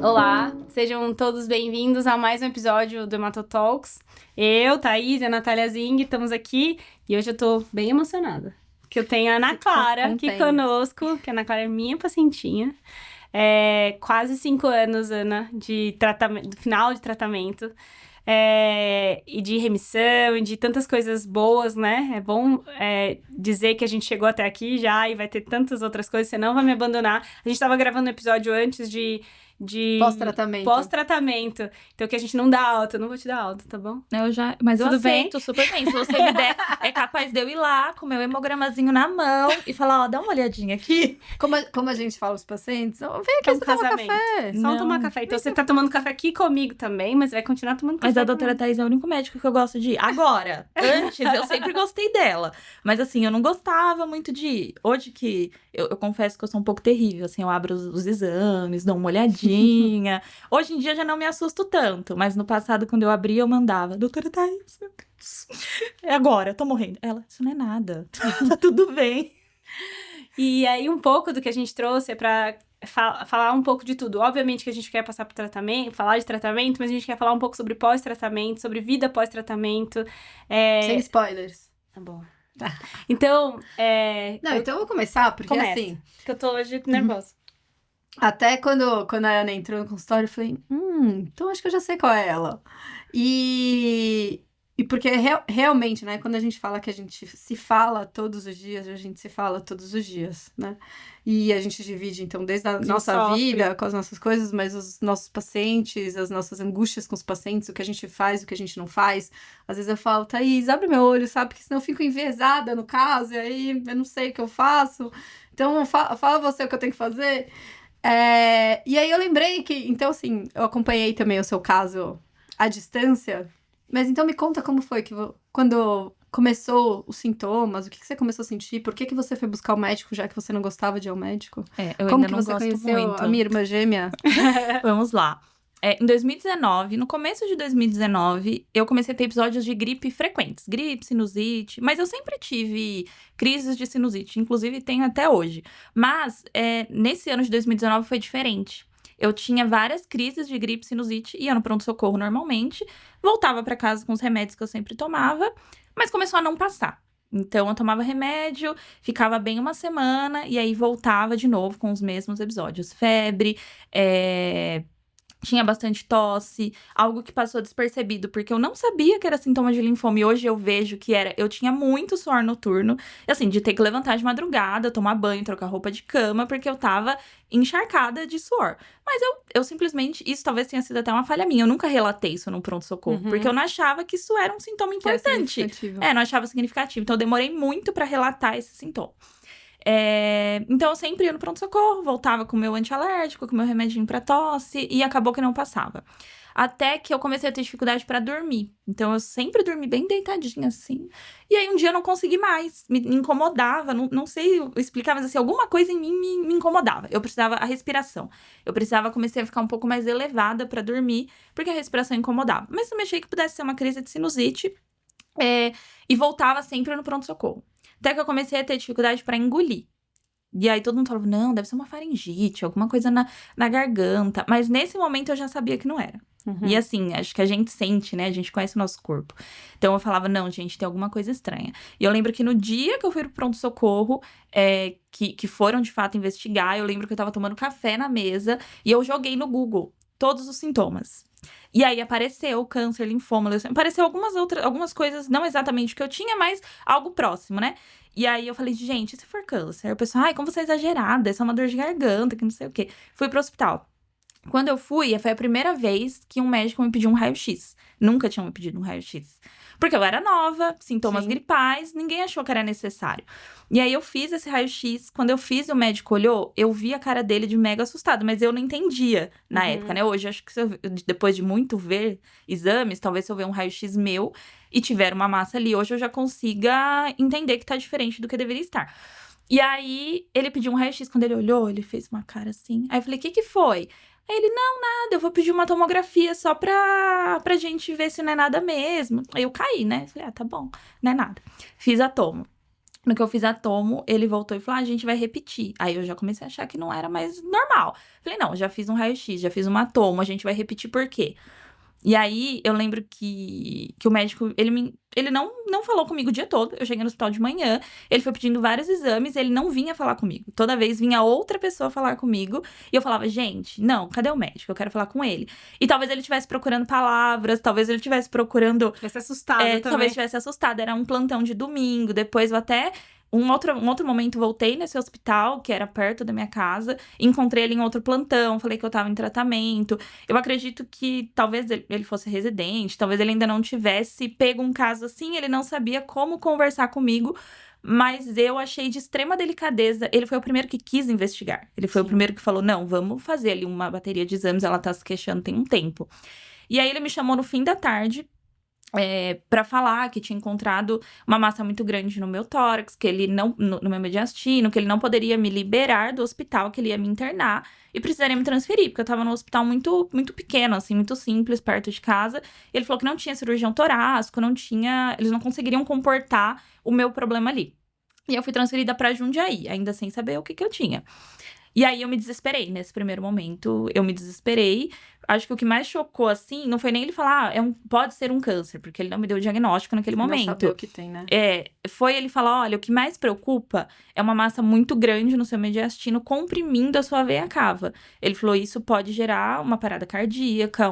Olá, sejam todos bem-vindos a mais um episódio do Hematotalks. Eu, Thaís e a Natália Zing estamos aqui e hoje eu tô bem emocionada. Que eu tenho a Ana Clara aqui conosco, que a Ana Clara é minha pacientinha. Quase 5 anos, Ana, de tratamento, do final de tratamento. E de remissão, e de tantas coisas boas, né? É bom dizer que a gente chegou até aqui já e vai ter tantas outras coisas, você não vai me abandonar. A gente tava gravando um episódio antes de pós-tratamento. Então que a gente não dá alta, eu não vou te dar alta, tá bom? Mas eu Tudo bem? aceito super bem. Se você me der, é capaz de eu ir lá com meu hemogramazinho na mão e falar, ó, dá uma olhadinha aqui. Como a gente fala aos pacientes, vem aqui, É um você toma casamento. café. Só Não. tomar café. Então você tá tomando café aqui comigo também, mas vai continuar tomando café. Mas a doutora Thaís é o único médico que eu gosto de ir. Agora, antes eu sempre gostei dela. Mas assim, eu não gostava muito de ir. Hoje que eu confesso que eu sou um pouco terrível, assim, eu abro os exames, dou uma olhadinha. Hoje em dia já não me assusto tanto, mas no passado, quando eu abria, eu mandava, doutora Thaís, meu Deus, é agora, eu tô morrendo. Ela, isso não é nada, tá tudo bem. E aí, um pouco do que a gente trouxe é pra falar um pouco de tudo. Obviamente que a gente quer passar por tratamento, falar de tratamento, mas a gente quer falar um pouco sobre pós-tratamento, sobre vida pós-tratamento. Sem spoilers. Tá bom. Então, Então eu vou começar, porque Começa. assim, que eu tô hoje nervosa. até quando a Ana entrou no consultório, eu falei, então acho que eu já sei qual é ela. E porque realmente, né, quando a gente fala que a gente se fala todos os dias, a gente se fala todos os dias, né? E a gente divide, então, desde a nossa sofre. vida, com as nossas coisas, mas os nossos pacientes, as nossas angústias com os pacientes, o que a gente faz, o que a gente não faz. Às vezes eu falo, Thaís, abre meu olho, sabe? Porque senão eu fico enviesada no caso, e aí eu não sei o que eu faço. Então, fala você o que eu tenho que fazer. E aí eu lembrei que, então assim, eu acompanhei também o seu caso à distância, mas então me conta como foi que quando começou os sintomas, o que você começou a sentir, por que você foi buscar o médico, já que você não gostava de ir ao médico? Eu Como ainda que não você gosto conheceu muito. a minha irmã gêmea? Vamos lá. Em 2019, no começo de 2019, eu comecei a ter episódios de gripe frequentes. Gripe, sinusite, mas eu sempre tive crises de sinusite, inclusive tenho até hoje. Mas nesse ano de 2019 foi diferente. Eu tinha várias crises de gripe, sinusite, ia no pronto-socorro normalmente, voltava para casa com os remédios que eu sempre tomava, mas começou a não passar. Então, eu tomava remédio, ficava bem uma semana, e aí voltava de novo com os mesmos episódios. Febre, tinha bastante tosse, algo que passou despercebido, porque eu não sabia que era sintoma de linfoma, e hoje eu vejo que eu tinha muito suor noturno, assim, de ter que levantar de madrugada, tomar banho, trocar roupa de cama, porque eu tava encharcada de suor. Mas eu simplesmente, isso talvez tenha sido até uma falha minha, eu nunca relatei isso num pronto-socorro, porque eu não achava que isso era um sintoma importante. Não achava significativo, então eu demorei muito pra relatar esse sintoma. Então eu sempre ia no pronto-socorro, voltava com o meu antialérgico, com o meu remedinho pra tosse, e acabou que não passava. Até que eu comecei a ter dificuldade pra dormir. Então eu sempre dormi bem deitadinha, assim. E aí um dia eu não consegui mais, me incomodava, não sei explicar, mas assim, alguma coisa em mim me incomodava. Eu precisava, a respiração. Comecei a ficar um pouco mais elevada pra dormir, porque a respiração incomodava. Mas eu achei que pudesse ser uma crise de sinusite, e voltava sempre no pronto-socorro. Até que eu comecei a ter dificuldade pra engolir. E aí todo mundo falava, não, deve ser uma faringite, alguma coisa na garganta. Mas nesse momento eu já sabia que não era. E assim, acho que a gente sente, né? A gente conhece o nosso corpo. Então eu falava, não, gente, tem alguma coisa estranha. E eu lembro que no dia que eu fui pro pronto-socorro, que foram de fato investigar, eu lembro que eu tava tomando café na mesa e eu joguei no Google todos os sintomas. E aí apareceu câncer, linfoma, leucemia, apareceu algumas coisas, não exatamente o que eu tinha, mas algo próximo, né? E aí eu falei, gente, e se for câncer? Aí o pessoal, como você é exagerada, isso é uma dor de garganta, que não sei o quê. Fui pro hospital. Quando eu fui, foi a primeira vez que um médico me pediu um raio-x. Nunca tinham me pedido um raio-x. Porque eu era nova, sintomas gripais, ninguém achou que era necessário. E aí eu fiz esse raio-x, quando eu fiz e o médico olhou, eu vi a cara dele de mega assustado, mas eu não entendia na época, né? Hoje, acho que depois de muito ver exames, talvez se eu ver um raio-x meu e tiver uma massa ali, hoje eu já consiga entender que tá diferente do que deveria estar. E aí, ele pediu um raio-x, quando ele olhou, ele fez uma cara assim. Aí eu falei, o que foi? Aí ele, não, nada, eu vou pedir uma tomografia só pra gente ver se não é nada mesmo. Aí eu caí, né? Falei, tá bom, não é nada. Fiz a tomo. No que eu fiz a tomo, ele voltou e falou, a gente vai repetir. Aí eu já comecei a achar que não era mais normal. Falei, não, já fiz um raio-x, já fiz uma tomo, a gente vai repetir por quê? E aí, eu lembro que o médico, ele não falou comigo o dia todo. Eu cheguei no hospital de manhã, ele foi pedindo vários exames, ele não vinha falar comigo. Toda vez vinha outra pessoa falar comigo. E eu falava, gente, não, cadê o médico? Eu quero falar com ele. E talvez ele estivesse procurando palavras, talvez ele estivesse procurando... Tivesse assustado também. Talvez estivesse assustado. Era um plantão de domingo, depois eu até... Um outro momento, voltei nesse hospital, que era perto da minha casa, encontrei ele em outro plantão, falei que eu tava em tratamento. Eu acredito que talvez ele fosse residente, talvez ele ainda não tivesse pego um caso assim, ele não sabia como conversar comigo, mas eu achei de extrema delicadeza. Ele foi o primeiro que quis investigar. Ele foi o primeiro que falou, não, vamos fazer ali uma bateria de exames, ela tá se queixando tem um tempo. E aí ele me chamou no fim da tarde, pra falar que tinha encontrado uma massa muito grande no meu tórax, que ele não, no meu mediastino, que ele não poderia me liberar do hospital, que ele ia me internar e precisaria me transferir, porque eu tava num hospital muito, muito pequeno, assim, muito simples, perto de casa. E ele falou que não tinha cirurgião torácico, eles não conseguiriam comportar o meu problema ali. E eu fui transferida pra Jundiaí, ainda sem saber o que eu tinha. E aí eu me desesperei, nesse primeiro momento, eu me desesperei. Acho que o que mais chocou, assim, não foi nem ele falar, pode ser um câncer, porque ele não me deu o diagnóstico naquele momento. Não saber o que tem, né? Foi ele falar, olha, o que mais preocupa é uma massa muito grande no seu mediastino comprimindo a sua veia cava. Ele falou, isso pode gerar uma parada cardíaca,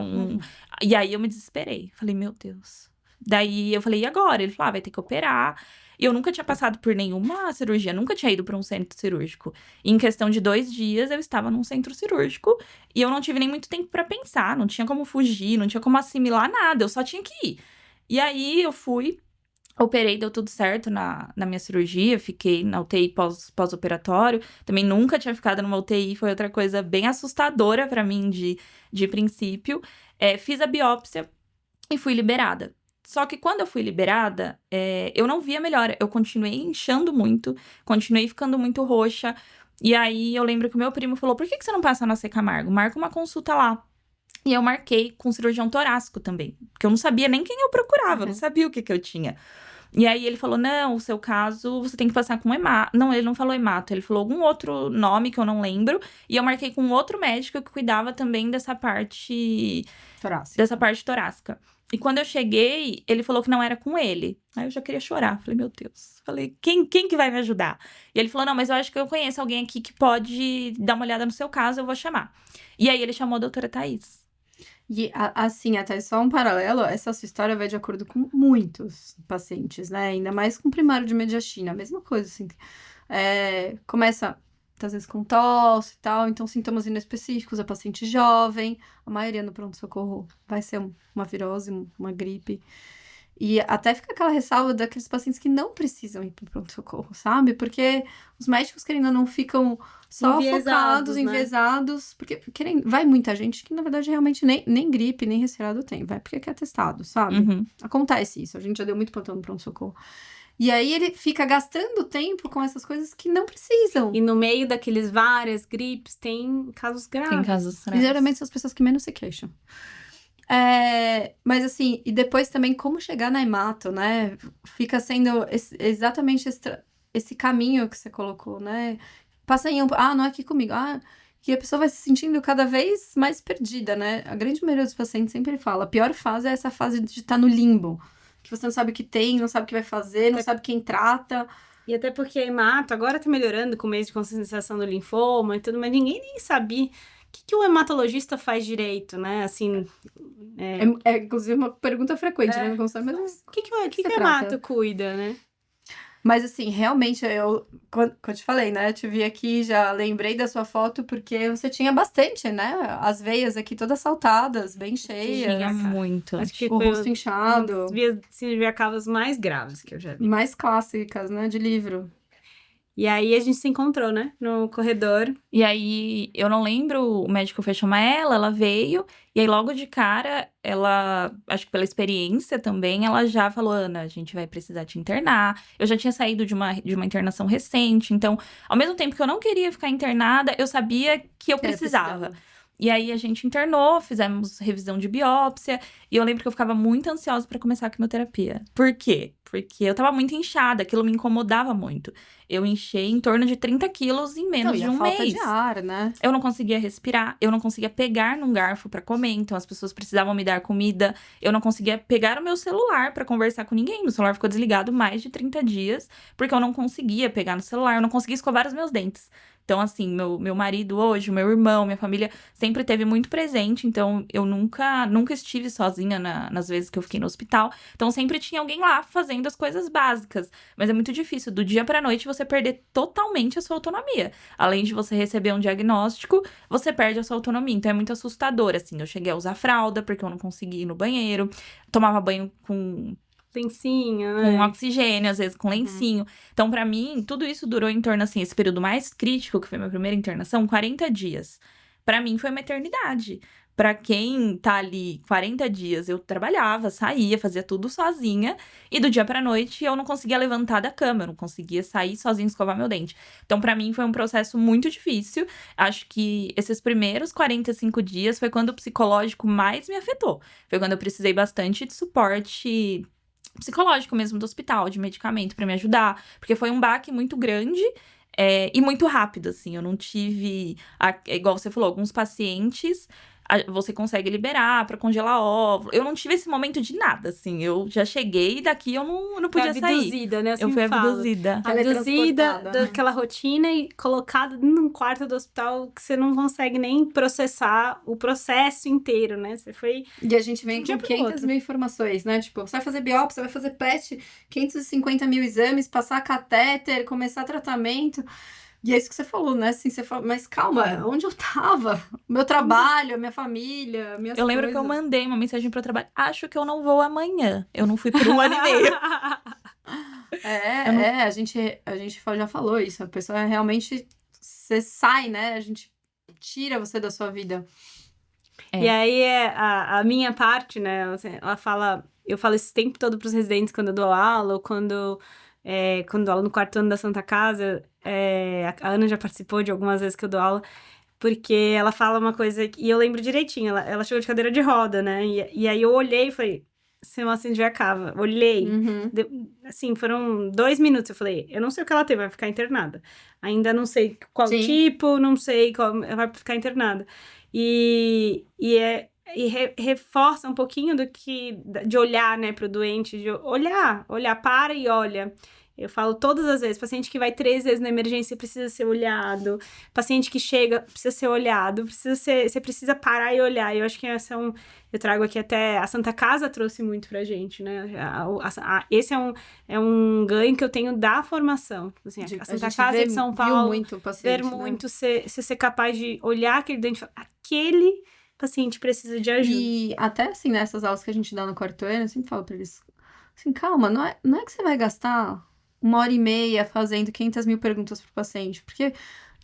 E aí eu me desesperei. Falei, meu Deus. Daí eu falei, e agora? Ele falou, vai ter que operar. E eu nunca tinha passado por nenhuma cirurgia, nunca tinha ido para um centro cirúrgico. E em questão de 2 dias, eu estava num centro cirúrgico e eu não tive nem muito tempo para pensar, não tinha como fugir, não tinha como assimilar nada, eu só tinha que ir. E aí eu fui, operei, deu tudo certo na minha cirurgia, fiquei na UTI pós-operatório. Também nunca tinha ficado numa UTI, foi outra coisa bem assustadora para mim de princípio. Fiz a biópsia e fui liberada. Só que quando eu fui liberada, eu não via melhora. Eu continuei inchando muito, continuei ficando muito roxa. E aí, eu lembro que o meu primo falou, por que você não passa na C. Camargo? Marca uma consulta lá. E eu marquei com cirurgião torácico também. Porque eu não sabia nem quem eu procurava, eu não sabia o que eu tinha. E aí, ele falou, não, o seu caso, você tem que passar com hemato. Não, ele não falou hemato, ele falou algum outro nome que eu não lembro. E eu marquei com outro médico que cuidava também dessa parte torácica. E quando eu cheguei, ele falou que não era com ele. Aí eu já queria chorar. Falei, meu Deus. Falei, quem que vai me ajudar? E ele falou, não, mas eu acho que eu conheço alguém aqui que pode dar uma olhada no seu caso, eu vou chamar. E aí ele chamou a doutora Thaís. E assim, até só um paralelo, essa sua história vai de acordo com muitos pacientes, né? Ainda mais com primário de mediastina, a mesma coisa, assim. Começa, às vezes, com tosse e tal, então sintomas inespecíficos, a paciente jovem, a maioria no pronto-socorro vai ser uma virose, uma gripe. E até fica aquela ressalva daqueles pacientes que não precisam ir para o pronto-socorro, sabe? Porque os médicos, querendo ou não, ficam só focados, enviesados. Porque vai muita gente que, na verdade, realmente nem gripe, nem resfriado tem. Vai porque quer testado, sabe? Uhum. Acontece isso. A gente já deu muito plantão no pronto-socorro. E aí, ele fica gastando tempo com essas coisas que não precisam. E no meio daqueles várias gripes, tem casos graves. Tem casos graves. E geralmente são as pessoas que menos se queixam. Mas assim, e depois também como chegar na hemato, né? Fica sendo exatamente esse caminho que você colocou, né? Passa em não é aqui comigo. Que a pessoa vai se sentindo cada vez mais perdida, né? A grande maioria dos pacientes sempre fala, a pior fase é essa fase de estar no limbo. Que você não sabe o que tem, não sabe o que vai fazer, não sabe quem trata. E até porque a hemato agora tá melhorando com o mês de conscientização do linfoma e tudo, mas ninguém nem sabia o que o hematologista faz direito, né? Assim, inclusive uma pergunta frequente, né? No consultório, mas o que o hemato cuida, né? Mas assim, realmente, quando eu te falei, né? Eu te vi aqui, já lembrei da sua foto, porque você tinha bastante, né? As veias aqui todas saltadas, bem cheias. Tinha muito. Acho que o rosto inchado. Via cavas mais graves que eu já vi. Mais clássicas, né? De livro. E aí, a gente se encontrou, né? No corredor. E aí, eu não lembro, o médico foi chamar ela veio. E aí, logo de cara, ela, acho que pela experiência também, ela já falou, Ana, a gente vai precisar te internar. Eu já tinha saído de uma internação recente. Então, ao mesmo tempo que eu não queria ficar internada, eu sabia que eu precisava. E aí, a gente internou, fizemos revisão de biópsia. E eu lembro que eu ficava muito ansiosa pra começar a quimioterapia. Por quê? porque eu tava muito inchada, aquilo me incomodava muito. Eu enchei em torno de 30 quilos em menos de um falta mês. de ar, né? Eu não conseguia respirar, eu não conseguia pegar num garfo pra comer, então as pessoas precisavam me dar comida. Eu não conseguia pegar o meu celular pra conversar com ninguém. Meu celular ficou desligado mais de 30 dias, porque eu não conseguia pegar no celular, eu não conseguia escovar os meus dentes. Então, assim, meu marido hoje, meu irmão, minha família sempre teve muito presente. Então, eu nunca estive sozinha nas vezes que eu fiquei no hospital. Então, sempre tinha alguém lá fazendo as coisas básicas. Mas é muito difícil, do dia pra noite, você perder totalmente a sua autonomia. Além de você receber um diagnóstico, você perde a sua autonomia. Então, é muito assustador, assim. Eu cheguei a usar fralda, porque eu não conseguia ir no banheiro. Tomava banho com lencinho, né? com oxigênio, às vezes com lencinho. Então, pra mim, tudo isso durou em torno, assim, esse período mais crítico, que foi minha primeira internação, 40 dias. Pra mim, foi uma eternidade. Pra quem tá ali 40 dias, eu trabalhava, saía, fazia tudo sozinha. E do dia pra noite, eu não conseguia levantar da cama, eu não conseguia sair sozinha, escovar meu dente. Então, pra mim, foi um processo muito difícil. Acho que esses primeiros 45 dias foi quando o psicológico mais me afetou. Foi quando eu precisei bastante de suporte psicológico mesmo do hospital, de medicamento pra me ajudar. Porque foi um baque muito grande e muito rápido, assim. Eu não tive, igual você falou, alguns pacientes você consegue liberar pra congelar óvulo. Eu não tive esse momento de nada, assim. Eu já cheguei e daqui eu não podia sair. Abduzida, né? Eu fui abduzida. Abduzida daquela rotina e colocada num quarto do hospital que você não consegue nem processar o processo inteiro, né? Você foi... E a gente vem com 500 mil informações, né? Tipo, você vai fazer biópsia, vai fazer PET, 550 mil exames, passar catéter, começar tratamento. E é isso que você falou, né? Assim, você fala, mas calma, onde eu tava? Meu trabalho, minha família, minhas Eu lembro coisas. que eu mandei uma mensagem pro trabalho. Acho que eu não vou amanhã. Eu não fui por 1 ano e meio. A gente já falou isso. A pessoa realmente... Você sai, né? A gente tira você da sua vida. E aí, a minha parte, né? Ela fala... Eu falo esse tempo todo pros residentes quando eu dou aula, ou quando eu dou aula no quarto ano da Santa Casa. A Ana já participou de algumas vezes que eu dou aula, porque ela fala uma coisa, e eu lembro direitinho, ela chegou de cadeira de roda, né? E aí eu olhei e falei, Sebastião Jacava, olhei, assim, foram 2 minutos, eu falei, eu não sei o que ela tem, vai ficar internada. Ainda não sei qual tipo, não sei qual, vai ficar internada. E reforça um pouquinho de olhar, né, pro doente, de olhar, para e olha. Eu falo todas as vezes, paciente que vai 3 vezes na emergência precisa ser olhado, paciente que chega precisa ser olhado, você precisa parar e olhar. E eu acho que eu trago aqui até, a Santa Casa trouxe muito pra gente, né? Esse é um ganho que eu tenho da formação. Assim, a Santa Casa de São Paulo, muito paciente, ver muito, você ser capaz de olhar aquele doente e falar, aquele paciente precisa de ajuda. E até assim, nessas aulas que a gente dá no quarto ano, eu sempre falo pra eles, assim, calma, não é que você vai gastar 1h30 fazendo 500 mil perguntas pro paciente, porque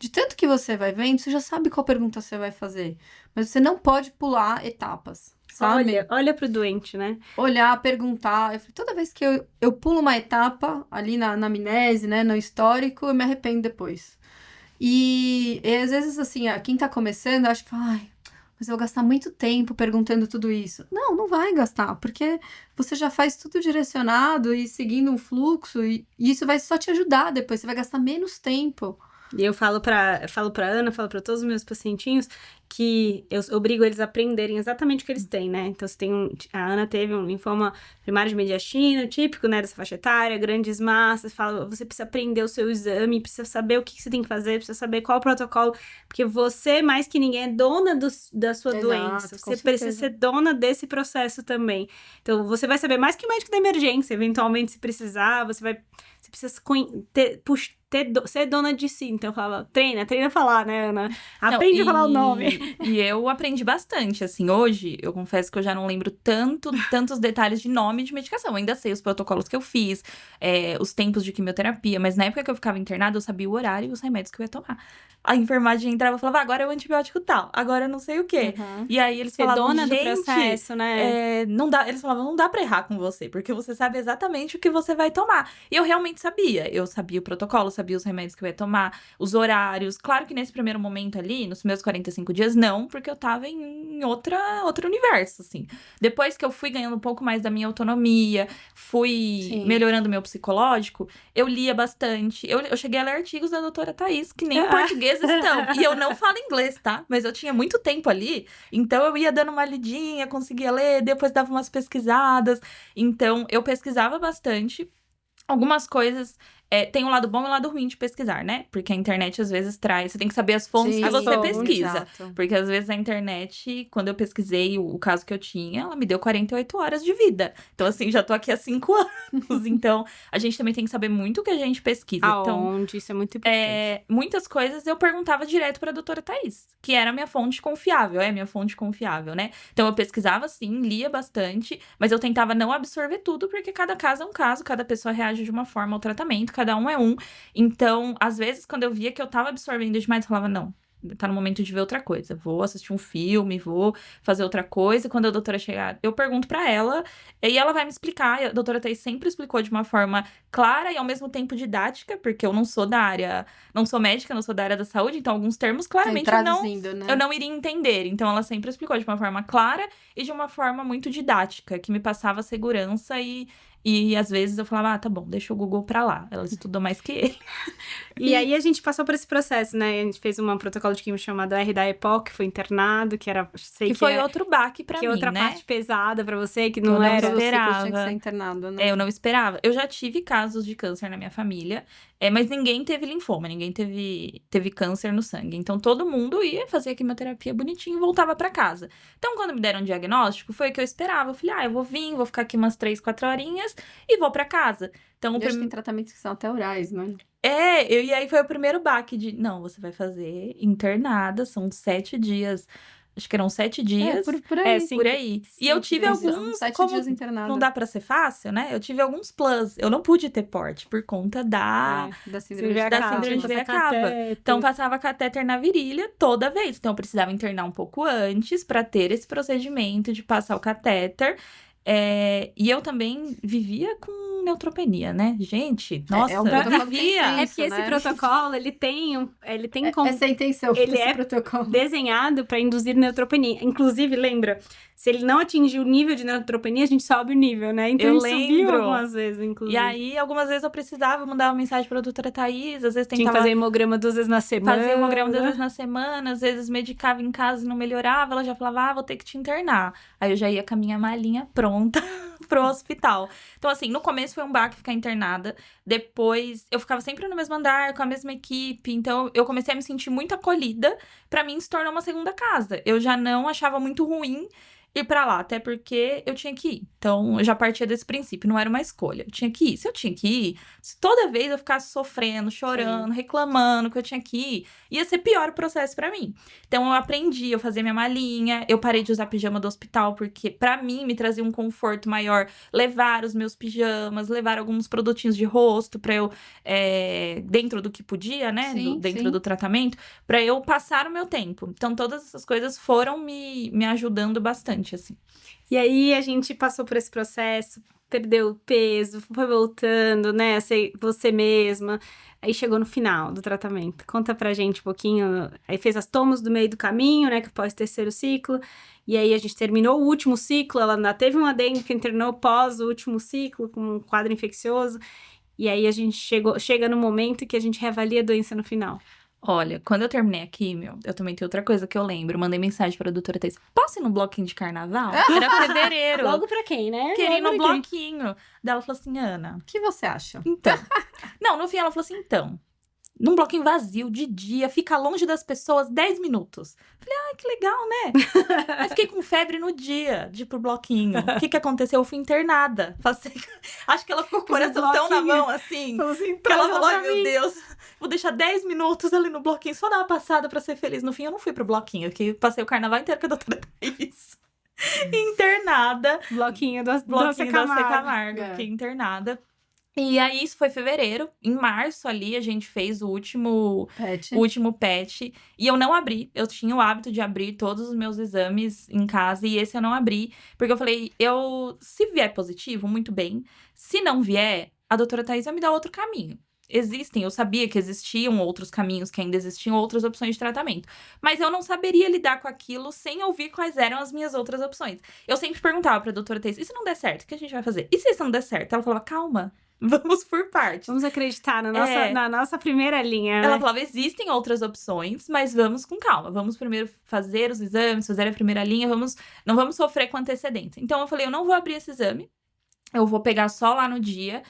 de tanto que você vai vendo, você já sabe qual pergunta você vai fazer, mas você não pode pular etapas, sabe? Olha pro doente, né? Olhar, perguntar. Toda vez que eu pulo uma etapa ali na anamnese, né, no histórico, eu me arrependo depois. E às vezes, assim, quem tá começando, acha que, mas eu vou gastar muito tempo perguntando tudo isso. Não vai gastar, porque você já faz tudo direcionado e seguindo um fluxo, e isso vai só te ajudar depois, você vai gastar menos tempo. E eu falo pra Ana, falo pra todos os meus pacientinhos que eu obrigo eles a aprenderem exatamente o que eles têm, né? Então, a Ana teve um linfoma primário de mediastino, típico, né, dessa faixa etária, grandes massas, você precisa aprender o seu exame, precisa saber o que você tem que fazer, precisa saber qual o protocolo, porque você, mais que ninguém, é dona da sua doença. Você precisa ser dona desse processo também. Então, você vai saber mais que o médico da emergência, eventualmente, se precisar, você precisa ser dona de si. Então, eu falava, treina a falar, né, Ana? Aprende a falar o nome. E eu aprendi bastante, assim. Hoje, eu confesso que eu já não lembro tantos detalhes de nome de medicação. Eu ainda sei os protocolos que eu fiz, os tempos de quimioterapia. Mas na época que eu ficava internada, eu sabia o horário e os remédios que eu ia tomar. A enfermagem entrava e falava, agora é o antibiótico tal, agora eu não sei o quê. E aí eles falavam, dona do processo, né? Não dá. Eles falavam, não dá pra errar com você, porque você sabe exatamente o que você vai tomar. E eu realmente sabia. Eu sabia o protocolo, sabia os remédios que eu ia tomar, os horários. Claro que nesse primeiro momento ali, nos meus 45 dias, não, porque eu tava em outro universo, assim. Depois que eu fui ganhando um pouco mais da minha autonomia, fui melhorando meu psicológico, eu lia bastante. Eu cheguei a ler artigos da doutora Thaís, que nem em português estão. E eu não falo inglês, tá? Mas eu tinha muito tempo ali, então eu ia dando uma lidinha, conseguia ler, depois dava umas pesquisadas. Então, eu pesquisava bastante. Algumas coisas tem um lado bom e um lado ruim de pesquisar, né? Porque a internet às vezes traz. Você tem que saber as fontes que você pesquisa. Exato. Porque às vezes a internet, quando eu pesquisei o caso que eu tinha, ela me deu 48 horas de vida. Então, assim, já tô aqui há 5 anos. Então, a gente também tem que saber muito o que a gente pesquisa. Aonde, isso é muito importante. Muitas coisas eu perguntava direto pra doutora Thaís, que era a minha fonte confiável. É minha fonte confiável, né? Então, eu pesquisava sim, lia bastante, mas eu tentava não absorver tudo, porque cada caso é um caso, cada pessoa reage de uma forma ao tratamento, cada um é um. Então, às vezes, quando eu via que eu tava absorvendo demais, eu falava, não, tá no momento de ver outra coisa. Vou assistir um filme, vou fazer outra coisa. Quando a doutora chegar, eu pergunto pra ela, e ela vai me explicar. E a doutora Thaís sempre explicou de uma forma clara e ao mesmo tempo didática, porque eu não sou da área, não sou médica, não sou da área da saúde, então alguns termos claramente eu não iria entender. Então, ela sempre explicou de uma forma clara e de uma forma muito didática, que me passava segurança e às vezes eu falava, tá bom, deixa o Google pra lá. Ela estudou mais que ele. E aí a gente passou por esse processo, né? A gente fez um protocolo de quimio chamado R da EPOC, foi internado, que era... que foi outro baque pra mim, outra né? parte pesada pra você, que não Eu era... esperava. Tinha que ser internado, né? Eu não esperava. Eu já tive casos de câncer na minha família, mas ninguém teve linfoma, ninguém teve câncer no sangue. Então, todo mundo ia fazer a quimioterapia bonitinho e voltava pra casa. Então, quando me deram um diagnóstico, foi o que eu esperava. Eu falei, eu vou ficar aqui umas 3, 4 horinhas e vou pra casa. Então, acho que tem tratamentos que são até orais, não é? E aí foi o primeiro baque de, não, você vai fazer internada, são 7 dias... Acho que eram 7 dias. Por aí. Por aí. E eu tive alguns... 7 dias internada. Não dá pra ser fácil, né? Eu tive alguns plus. Eu não pude ter porte por conta da síndrome de veia cava. Então, passava catéter na virilha toda vez. Então, eu precisava internar um pouco antes pra ter esse procedimento de passar o catéter. E eu também vivia com neutropenia, né? Gente, nossa, eu vivia. Porque esse protocolo, ele tem como... Essa é a intenção desse protocolo. Desenhado para induzir neutropenia. Inclusive, lembra, se ele não atingir o nível de neutropenia, a gente sobe o nível, né? Então, ele subiu algumas vezes, inclusive. E aí, algumas vezes eu precisava mandar uma mensagem pra doutora Thaís, às vezes tentava... Tinha que fazer hemograma 2 vezes na semana. Fazia hemograma 2 vezes na semana, às vezes medicava em casa e não melhorava, ela já falava, vou ter que te internar. Aí eu já ia com a minha malinha pronta pro hospital. Então, assim, no começo foi um baque ficar internada. Depois, eu ficava sempre no mesmo andar, com a mesma equipe. Então, eu comecei a me sentir muito acolhida. Pra mim, se tornou uma segunda casa. Eu já não achava muito ruim ir pra lá, até porque eu tinha que ir. Então, eu já partia desse princípio, não era uma escolha. Eu tinha que ir. Se eu tinha que ir, se toda vez eu ficasse sofrendo, chorando, reclamando que eu tinha que ir, ia ser pior o processo pra mim. Então, eu aprendi, eu fazia minha malinha, eu parei de usar pijama do hospital, porque pra mim me trazia um conforto maior levar os meus pijamas, levar alguns produtinhos de rosto pra eu, dentro do que podia, né, dentro do tratamento, pra eu passar o meu tempo. Então, todas essas coisas foram me ajudando bastante. Assim. E aí a gente passou por esse processo, perdeu peso, foi voltando, né, a ser você mesma. Aí chegou no final do tratamento. Conta pra gente um pouquinho. Aí fez as tomas do meio do caminho, né, que pós terceiro ciclo. E aí a gente terminou o último ciclo, ela ainda teve um adendo que internou pós o último ciclo, com um quadro infeccioso. E aí a gente chega no momento que a gente reavalia a doença no final. Olha, quando eu terminei a quimio, eu também tenho outra coisa que eu lembro. Mandei mensagem pra doutora Thaís. Posso ir no bloquinho de carnaval? Era fevereiro. Logo pra quem, né? Queria ir no bloquinho. Daí ela falou assim, Ana... O que você acha? Então. Não, no fim ela falou assim, então... Num bloquinho vazio, de dia, fica longe das pessoas 10 minutos. Falei, que legal, né? Aí fiquei com febre no dia de ir pro bloquinho. O que aconteceu? Eu fui internada. Acho que ela ficou com o coração tão na mão, assim. Que ela falou, ai meu Deus, vou deixar 10 minutos ali no bloquinho, só dar uma passada pra ser feliz. No fim, eu não fui pro bloquinho, porque passei o carnaval inteiro com a doutora Thaís. Internada. Bloquinho da Camargo. Fiquei internada. E aí, isso foi fevereiro. Em março, ali, a gente fez o último PET. E eu não abri. Eu tinha o hábito de abrir todos os meus exames em casa. E esse eu não abri. Porque eu falei, se vier positivo, muito bem. Se não vier, a doutora Thaís vai me dar outro caminho. eu sabia que existiam outros caminhos, que ainda existiam outras opções de tratamento. Mas eu não saberia lidar com aquilo sem ouvir quais eram as minhas outras opções. Eu sempre perguntava pra doutora Thais, e se não der certo, o que a gente vai fazer? E se isso não der certo? Ela falava, calma, vamos por partes. Vamos acreditar na nossa primeira linha, né? Ela falava, existem outras opções, mas vamos com calma. Vamos primeiro fazer os exames, fazer a primeira linha, não vamos sofrer com antecedência. Então eu falei, eu não vou abrir esse exame, eu vou pegar só lá no dia,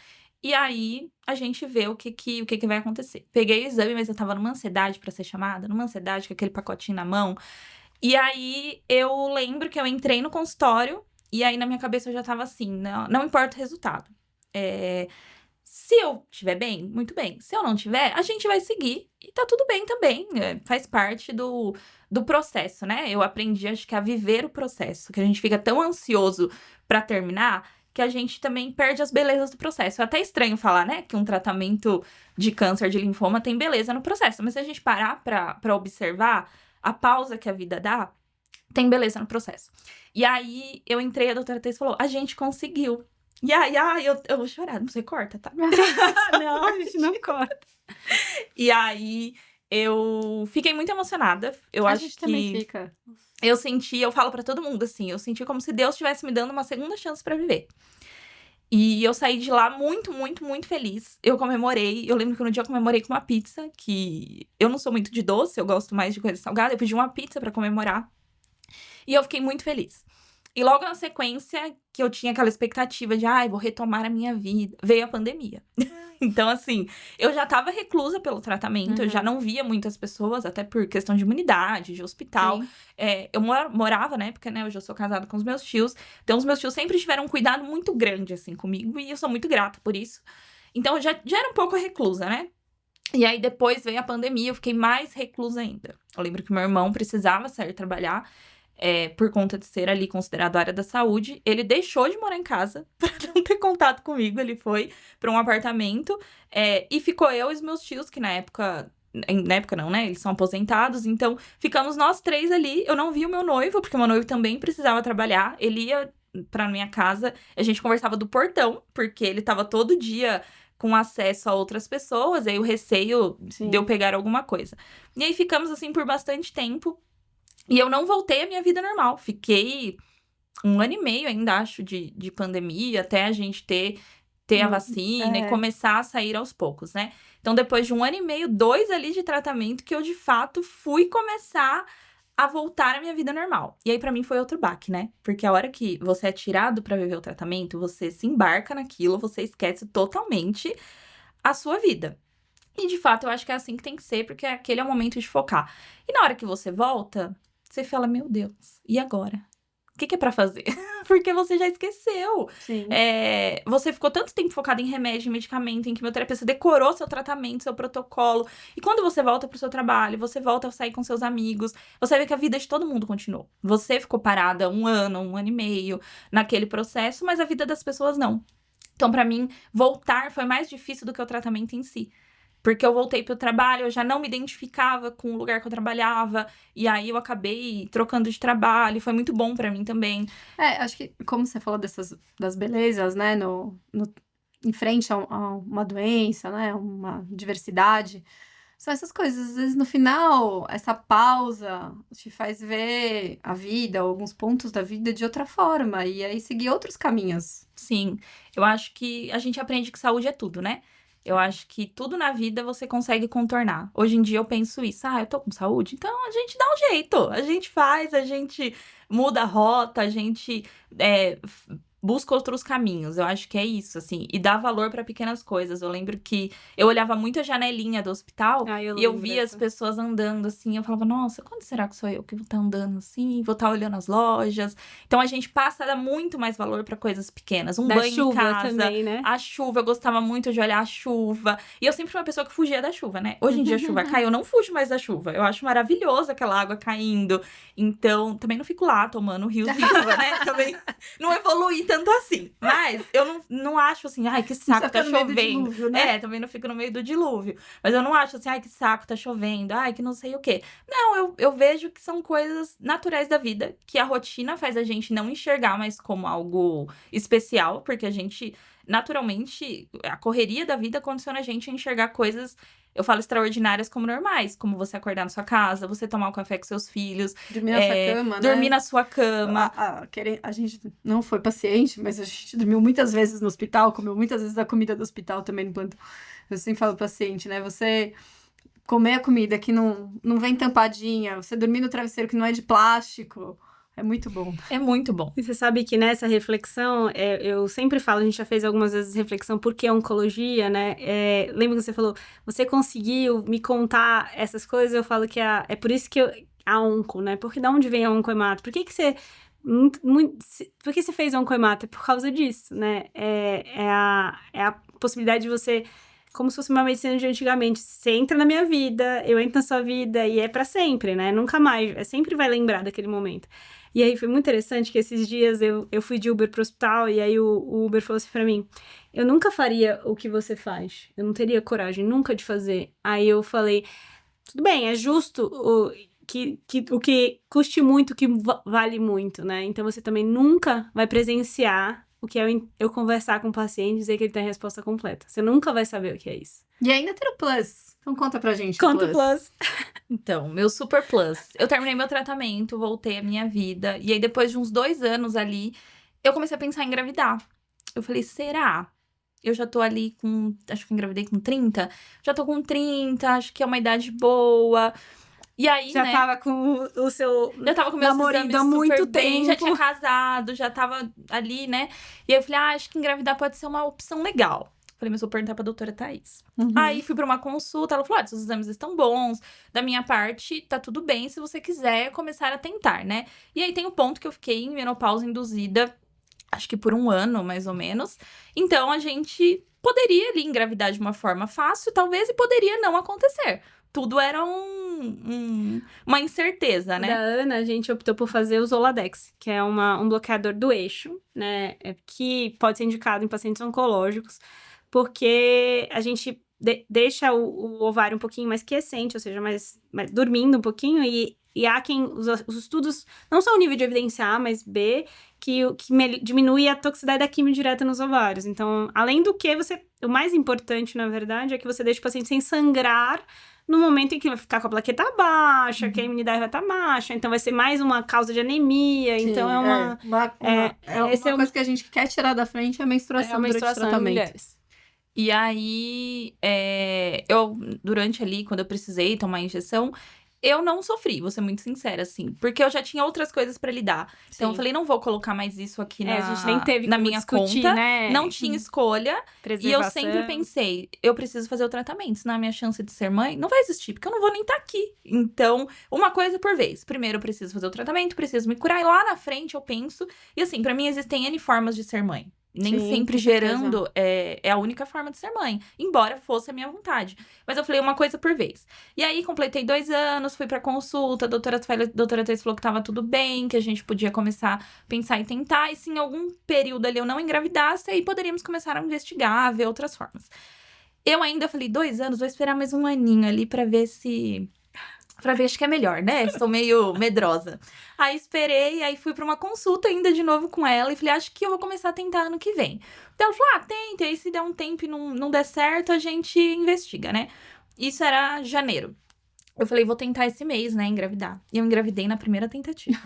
e aí a gente vê o que vai acontecer. Peguei o exame, mas eu tava numa ansiedade pra ser chamada, numa ansiedade com aquele pacotinho na mão. E aí eu lembro que eu entrei no consultório, e aí na minha cabeça eu já tava assim, não importa o resultado. Se eu estiver bem, muito bem. Se eu não tiver, a gente vai seguir e tá tudo bem também. Faz parte do processo, né? Eu aprendi, acho que, a viver o processo. Que a gente fica tão ansioso pra terminar que a gente também perde as belezas do processo. É até estranho falar, né? Que um tratamento de câncer de linfoma tem beleza no processo. Mas se a gente parar pra observar a pausa que a vida dá, tem beleza no processo. E aí, eu entrei, a doutora Thais falou, a gente conseguiu. E aí, eu vou chorar, não sei, corta, tá? Não, a gente não corta. E aí, eu fiquei muito emocionada. Eu A acho gente que também fica. eu falo pra todo mundo, assim, eu senti como se Deus estivesse me dando uma segunda chance pra viver. E eu saí de lá muito, muito, muito feliz. Eu comemorei, eu lembro que no dia eu comemorei com uma pizza, que eu não sou muito de doce, eu gosto mais de coisa salgada. Eu pedi uma pizza pra comemorar. E eu fiquei muito feliz. E logo na sequência, que eu tinha aquela expectativa de, vou retomar a minha vida, veio a pandemia. Então, assim, eu já tava reclusa pelo tratamento, eu já não via muitas pessoas, até por questão de imunidade, de hospital. Eu morava na época, né, hoje eu sou casada com os meus tios, então os meus tios sempre tiveram um cuidado muito grande, assim, comigo, e eu sou muito grata por isso. Então, eu já era um pouco reclusa, né? E aí, depois veio a pandemia, eu fiquei mais reclusa ainda. Eu lembro que meu irmão precisava sair trabalhar, por conta de ser ali considerado área da saúde, ele deixou de morar em casa para não ter contato comigo. Ele foi para um apartamento e ficou eu e os meus tios, que na época não, né? Eles são aposentados, então ficamos nós três ali. Eu não vi o meu noivo, porque o meu noivo também precisava trabalhar. Ele ia pra minha casa, a gente conversava do portão, porque ele tava todo dia com acesso a outras pessoas, aí o receio de eu pegar alguma coisa. E aí ficamos assim por bastante tempo. E eu não voltei à minha vida normal. Fiquei 1 ano e meio ainda, acho, de pandemia, até a gente ter a vacina e começar a sair aos poucos, né? Então, depois de 1 ano e meio, 2 ali de tratamento, que eu, de fato, fui começar a voltar à minha vida normal. E aí, pra mim, foi outro baque, né? Porque a hora que você é tirado pra viver o tratamento, você se embarca naquilo, você esquece totalmente a sua vida. E, de fato, eu acho que é assim que tem que ser, porque aquele é o momento de focar. E na hora que você volta, você fala, meu Deus, e agora? O que é pra fazer? Porque você já esqueceu. Sim. Você ficou tanto tempo focado em remédio, em medicamento, em quimioterapia, você decorou seu tratamento, seu protocolo. E quando você volta pro seu trabalho, você volta a sair com seus amigos, você vê que a vida de todo mundo continuou. Você ficou parada 1 ano, 1 ano e meio naquele processo, mas a vida das pessoas não. Então, pra mim, voltar foi mais difícil do que o tratamento em si. Porque eu voltei pro trabalho, eu já não me identificava com o lugar que eu trabalhava. E aí, eu acabei trocando de trabalho. Foi muito bom pra mim também. Acho que, como você falou das belezas, né? Em frente a uma doença, né? Uma diversidade. São essas coisas. Às vezes, no final, essa pausa te faz ver a vida, alguns pontos da vida de outra forma. E aí, seguir outros caminhos. Sim, eu acho que a gente aprende que saúde é tudo, né? Eu acho que tudo na vida você consegue contornar. Hoje em dia eu penso isso, eu tô com saúde, então a gente dá um jeito. A gente faz, a gente muda a rota, a gente busca outros caminhos. Eu acho que é isso, assim. E dá valor pra pequenas coisas. Eu lembro que eu olhava muito a janelinha do hospital e eu via as pessoas andando, assim. Eu falava, nossa, quando será que sou eu que vou estar andando assim? Vou estar olhando as lojas. Então, a gente passa a dar muito mais valor pra coisas pequenas. Um banho em casa. Também, né? A chuva, eu gostava muito de olhar a chuva. E eu sempre fui uma pessoa que fugia da chuva, né? Hoje em dia a chuva cai, eu não fujo mais da chuva. Eu acho maravilhoso aquela água caindo. Então, também não fico lá tomando rios de chuva, né? Também não evoluí tanto assim. Mas eu não acho assim, que saco, tá chovendo. Dilúvio, né? Também não fico no meio do dilúvio. Mas eu não acho assim, que saco, tá chovendo, que não sei o quê. Não, eu vejo que são coisas naturais da vida, que a rotina faz a gente não enxergar mais como algo especial, porque a gente naturalmente, a correria da vida condiciona a gente a enxergar coisas, eu falo extraordinárias como normais. Como você acordar na sua casa, você tomar um café com seus filhos. Dormir na sua cama, né? Dormir na sua cama. A gente não foi paciente, mas a gente dormiu muitas vezes no hospital, comeu muitas vezes a comida do hospital também no plantão. Eu sempre falo pro paciente, né? Você comer a comida que não vem tampadinha, você dormir no travesseiro que não é de plástico, é muito bom. É muito bom. E você sabe que nessa reflexão, eu sempre falo, a gente já fez algumas vezes reflexão, por que oncologia, né? Lembra que você falou, você conseguiu me contar essas coisas? Eu falo que é por isso que a onco, né? Porque da onde vem a oncohemato? Por que você... por que você fez oncohemato? É por causa disso, né? É a possibilidade de você... Como se fosse uma medicina de antigamente. Você entra na minha vida, eu entro na sua vida, e é pra sempre, né? Nunca mais. Sempre vai lembrar daquele momento. E aí foi muito interessante que esses dias eu fui de Uber pro hospital, e aí o Uber falou assim pra mim, eu nunca faria o que você faz. Eu não teria coragem nunca de fazer. Aí eu falei, tudo bem, é justo o que custe muito, que vale muito, né? Então você também nunca vai presenciar o que é eu conversar com o paciente e dizer que ele tem a resposta completa. Você nunca vai saber o que é isso. E ainda tem o Plus. Então conta pra gente Conta o Plus. Então, meu Super Plus. Eu terminei meu tratamento, voltei à minha vida. E aí, depois de uns 2 anos ali, eu comecei a pensar em engravidar. Eu falei, será? Eu já tô ali com... Acho que eu engravidei com 30. Já tô com 30, acho que é uma idade boa. E aí, já tava com o seu já tava com meus namorado há muito bem, tempo. já tinha casado, já tava ali, né? E aí eu falei, acho que engravidar pode ser uma opção legal. Falei, mas vou perguntar pra doutora Thaís. Aí fui pra uma consulta, ela falou, seus exames estão bons, da minha parte, tá tudo bem, se você quiser começar a tentar, né? E aí tem o ponto que eu fiquei em menopausa induzida, acho que por 1 ano, mais ou menos. Então, a gente poderia ali engravidar de uma forma fácil, talvez, e poderia não acontecer. Tudo era uma incerteza, né? Da Ana, a gente optou por fazer o Zoladex, que é um bloqueador do eixo, né? Que pode ser indicado em pacientes oncológicos, porque a gente deixa o ovário um pouquinho mais quiescente, ou seja, mais dormindo um pouquinho, e há quem... Os estudos, não só o nível de evidência A, mas B, que diminui a toxicidade da quimio direta nos ovários. Então, além do que, o mais importante, na verdade, é que você deixe o paciente sem sangrar no momento em que vai ficar com a plaqueta baixa, que a imunidade vai estar baixa, então vai ser mais uma causa de anemia. Sim, então uma coisa que a gente quer tirar da frente é a menstruação, durante o tratamento. E aí, eu, durante ali, quando eu precisei tomar a injeção, eu não sofri, vou ser muito sincera, assim. Porque eu já tinha outras coisas pra lidar. Então, eu falei, não vou colocar mais isso aqui a gente nem teve na como minha discutir, conta. né? Não tinha escolha. E eu sempre pensei, eu preciso fazer o tratamento. Senão a minha chance de ser mãe não vai existir, porque eu não vou nem estar aqui. Então, uma coisa por vez. Primeiro, eu preciso fazer o tratamento, preciso me curar. E lá na frente, eu penso... E assim, pra mim, existem N formas de ser mãe. Nem sempre gerando é a única forma de ser mãe. Embora fosse a minha vontade. Mas eu falei uma coisa por vez. E aí, completei 2 anos, fui pra consulta. A doutora Thaís falou que tava tudo bem, que a gente podia começar a pensar e tentar. E se em algum período ali eu não engravidasse, aí poderíamos começar a investigar, ver outras formas. Eu ainda falei, 2 anos, vou esperar mais 1 aninho ali pra ver se... Pra ver, acho que é melhor, né? Estou meio medrosa. Aí esperei, aí fui pra uma consulta ainda de novo com ela. E falei, acho que eu vou começar a tentar ano que vem. Então ela falou, tenta. Aí se der um tempo e não der certo, a gente investiga, né? Isso era janeiro. Eu falei, vou tentar esse mês, né, engravidar. E eu engravidei na primeira tentativa.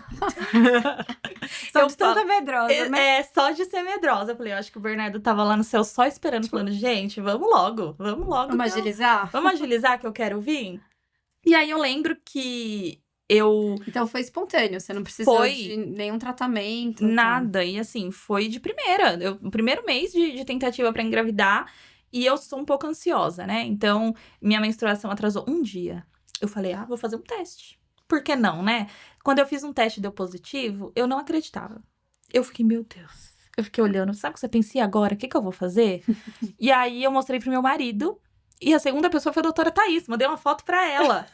Só de tanta medrosa, né? Só de ser medrosa. Eu falei, eu acho que o Bernardo tava lá no céu só esperando, falando, gente, vamos logo. Vamos agilizar? Vamos agilizar que eu quero vir? E aí, eu lembro que eu... Então, foi espontâneo, você não precisou de nenhum tratamento? Nada, e assim, foi de primeira. O primeiro mês de tentativa pra engravidar, e eu sou um pouco ansiosa, né? Então, minha menstruação atrasou 1 dia. Eu falei, vou fazer um teste. Por que não, né? Quando eu fiz um teste e deu positivo, eu não acreditava. Eu fiquei, meu Deus. Eu fiquei olhando, sabe o que você pensa? E agora? O que eu vou fazer? E aí, eu mostrei pro meu marido. E a segunda pessoa foi a doutora Thaís, mandei uma foto pra ela.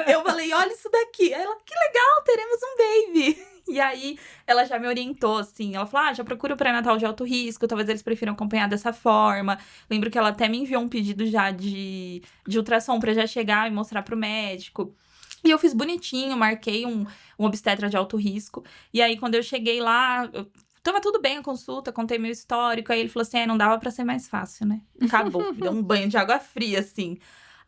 Eu falei, olha isso daqui. Aí ela, que legal, teremos um baby. E aí, ela já me orientou, assim. Ela falou, já procura o pré-natal de alto risco, talvez eles prefiram acompanhar dessa forma. Lembro que ela até me enviou um pedido já de ultrassom pra já chegar e mostrar pro médico. E eu fiz bonitinho, marquei um obstetra de alto risco. E aí, quando eu cheguei lá... Tava tudo bem a consulta, contei meu histórico. Aí ele falou assim, não dava pra ser mais fácil, né? Acabou. Deu um banho de água fria, assim.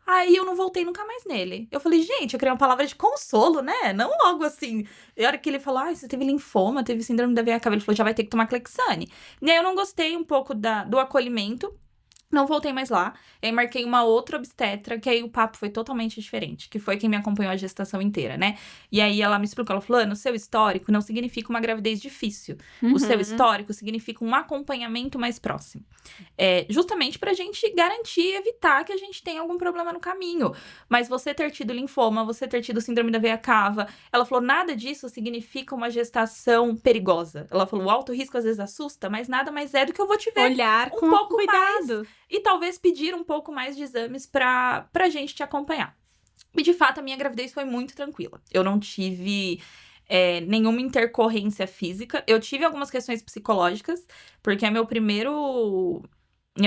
Aí eu não voltei nunca mais nele. Eu falei, gente, eu queria uma palavra de consolo, né? Não logo assim. E a hora que ele falou, você teve linfoma, teve síndrome da veia cava, ele falou, já vai ter que tomar Clexane. E aí eu não gostei um pouco do acolhimento. Não voltei mais lá. Aí marquei uma outra obstetra, que aí o papo foi totalmente diferente. Que foi quem me acompanhou a gestação inteira, né? E aí ela me explicou, ela falou, o seu histórico não significa uma gravidez difícil. O seu histórico significa um acompanhamento mais próximo. Justamente pra gente garantir e evitar que a gente tenha algum problema no caminho. Mas você ter tido linfoma, você ter tido síndrome da veia cava, ela falou, nada disso significa uma gestação perigosa. Ela falou, o alto risco às vezes assusta, mas nada mais é do que eu vou te ver olhar um com pouco cuidado. mais. E talvez pedir um pouco mais de exames pra gente te acompanhar. E, de fato, a minha gravidez foi muito tranquila. Eu não tive nenhuma intercorrência física. Eu tive algumas questões psicológicas, porque minha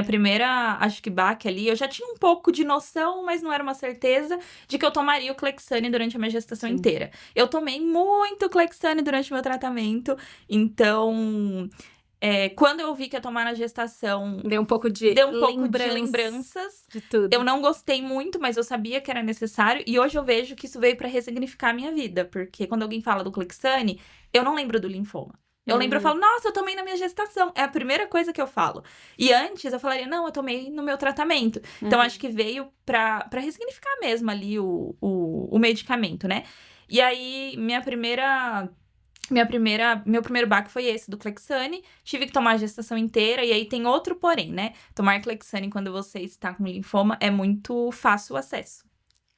primeira, acho que baque ali, eu já tinha um pouco de noção, mas não era uma certeza, de que eu tomaria o Clexane durante a minha gestação inteira. Eu tomei muito Clexane durante o meu tratamento, então... quando eu vi que ia tomar na gestação... Deu um pouco de lembranças. De tudo. Eu não gostei muito, mas eu sabia que era necessário. E hoje eu vejo que isso veio pra ressignificar a minha vida. Porque quando alguém fala do Clexane, eu não lembro do linfoma. Eu lembro, eu falo, nossa, eu tomei na minha gestação. É a primeira coisa que eu falo. E antes eu falaria, não, eu tomei no meu tratamento. Então acho que veio pra ressignificar mesmo ali o medicamento, né? E aí, meu primeiro baque foi esse, do Clexane. Tive que tomar a gestação inteira. E aí tem outro porém, né? Tomar Clexane quando você está com linfoma é muito fácil o acesso.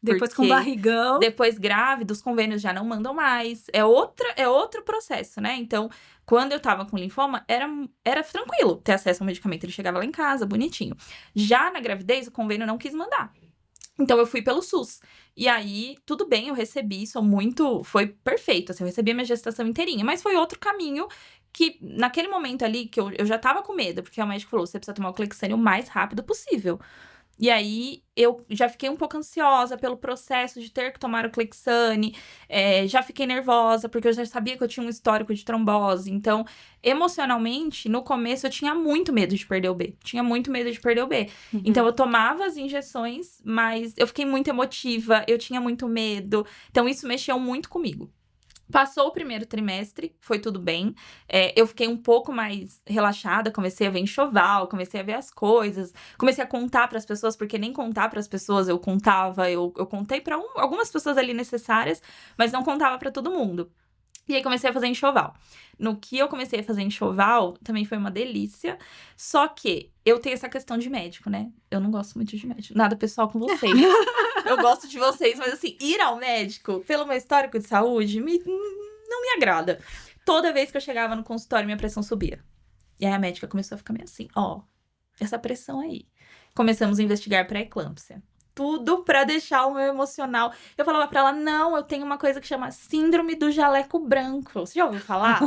Depois com barrigão. Depois grávida, os convênios já não mandam mais. É outro processo, né? Então, quando eu tava com linfoma, era tranquilo ter acesso ao medicamento. Ele chegava lá em casa, bonitinho. Já na gravidez, o convênio não quis mandar. Então, eu fui pelo SUS. E aí, tudo bem, eu recebi, foi perfeito, assim, eu recebi a minha gestação inteirinha. Mas foi outro caminho que, naquele momento ali, que eu já tava com medo. Porque o médico falou, você precisa tomar o Clexane o mais rápido possível. E aí, eu já fiquei um pouco ansiosa pelo processo de ter que tomar o Clexane. Já fiquei nervosa, porque eu já sabia que eu tinha um histórico de trombose. Então, emocionalmente, no começo, eu tinha muito medo de perder o B. Então, eu tomava as injeções, mas eu fiquei muito emotiva. Eu tinha muito medo. Então, isso mexeu muito comigo. Passou o primeiro trimestre, foi tudo bem. Eu fiquei um pouco mais relaxada, comecei a ver enxoval, comecei a ver as coisas, comecei a contar para as pessoas, porque nem contar para as pessoas eu contava. Eu contei para algumas pessoas ali necessárias, mas não contava para todo mundo. E aí comecei a fazer enxoval. No que eu comecei a fazer enxoval, também foi uma delícia. Só que eu tenho essa questão de médico, né? Eu não gosto muito de médico. Nada pessoal com vocês. Eu gosto de vocês, mas assim, ir ao médico, pelo meu histórico de saúde, não me agrada. Toda vez que eu chegava no consultório, minha pressão subia. E aí a médica começou a ficar meio assim, essa pressão aí. Começamos a investigar pré-eclâmpsia. Tudo pra deixar o meu emocional. Eu falava pra ela, não, eu tenho uma coisa que chama síndrome do jaleco branco. Você já ouviu falar?